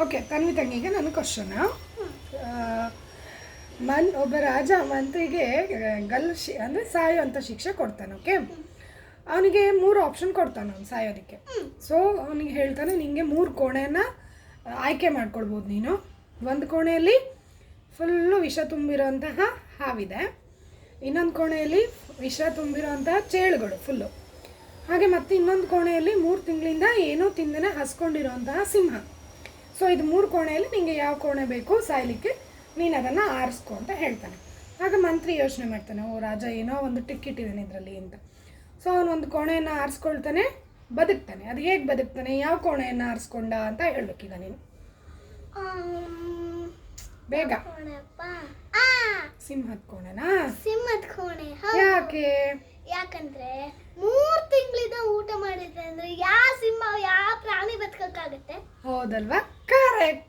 Okay, Tanvi ತಂಗಿಗೆ ನನ್ನ question. ಒಬ್ಬ ರಾಜ ಮಂತ್ರಿಗೆ ಅಂದರೆ ಸಾಯುವಂಥ ಶಿಕ್ಷೆ ಕೊಡ್ತಾನೆ. ಓಕೆ, ಅವನಿಗೆ 3 ಆಪ್ಷನ್ ಕೊಡ್ತಾನೆ ಅವ್ನು ಸಾಯೋದಕ್ಕೆ. ಸೊ ಅವನಿಗೆ ಹೇಳ್ತಾನೆ, ನಿಮಗೆ 3 ಕೋಣೆಯನ್ನು ಆಯ್ಕೆ ಮಾಡ್ಕೊಳ್ಬೋದು ನೀನು. ಒಂದು ಕೋಣೆಯಲ್ಲಿ ಫುಲ್ಲು ವಿಷ ತುಂಬಿರೋಂತಹ ಹಾವಿದೆ, ಇನ್ನೊಂದು ಕೋಣೆಯಲ್ಲಿ ವಿಷ ತುಂಬಿರೋಂತಹ ಚೇಳುಗಳು ಫುಲ್ಲು, ಹಾಗೆ ಮತ್ತು ಇನ್ನೊಂದು ಕೋಣೆಯಲ್ಲಿ 3 ತಿಂಗಳಿಂದ ಏನೂ ತಿಂದೇ ಹಸ್ಕೊಂಡಿರೋಂತಹ ಸಿಂಹ. ಸೊ ಇದು 3 ಕೋಣೆಯಲ್ಲಿ ನಿಮಗೆ ಯಾವ ಕೋಣೆ ಬೇಕು ಸಾಯಲಿಕ್ಕೆ, ನೀನು ಅದನ್ನು ಆರಿಸ್ಕೊ ಅಂತ ಹೇಳ್ತಾನೆ. ಆಗ ಮಂತ್ರಿ ಯೋಚನೆ ಮಾಡ್ತಾನೆ, ಓ ರಾಜ ಏನೋ ಒಂದು ಟಿಕ್ ಇಟ್ಟಿದ್ದಾನೆ ಇದರಲ್ಲಿ ಅಂತ. ಸೊ ಅವನೊಂದು ಕೋಣೆಯನ್ನು ಆರಿಸ್ಕೊಳ್ತಾನೆ, ಬದುಕ್ತಾನೆ. ಅದು ಹೇಗೆ ಬದುಕ್ತಾನೆ, ಯಾವ ಕೋಣೆಯನ್ನು ಆರಿಸ್ಕೊಂಡ ಅಂತ ಹೇಳ್ಬೇಕೀಗ ನೀನು. ಬೇಗ. ಸಿಂಹದ ಕೋಣೆನಾ? ಸಿಂಹದ ಕೋಣೆ. ಯಾಕೆ? ಯಾಕಂದ್ರೆ 3 ತಿಂಗಳಿಂದ ಊಟ ಮಾಡಿದ್ರೆ ಅಂದ್ರೆ ಯಾವ ಸಿಂಹ ಯಾವ ಪ್ರಾಣಿ ಬದುಕಕ್ಕಾಗತ್ತೆ? ಹೌದಲ್ವಾ? ಕರೆಕ್ಟ್.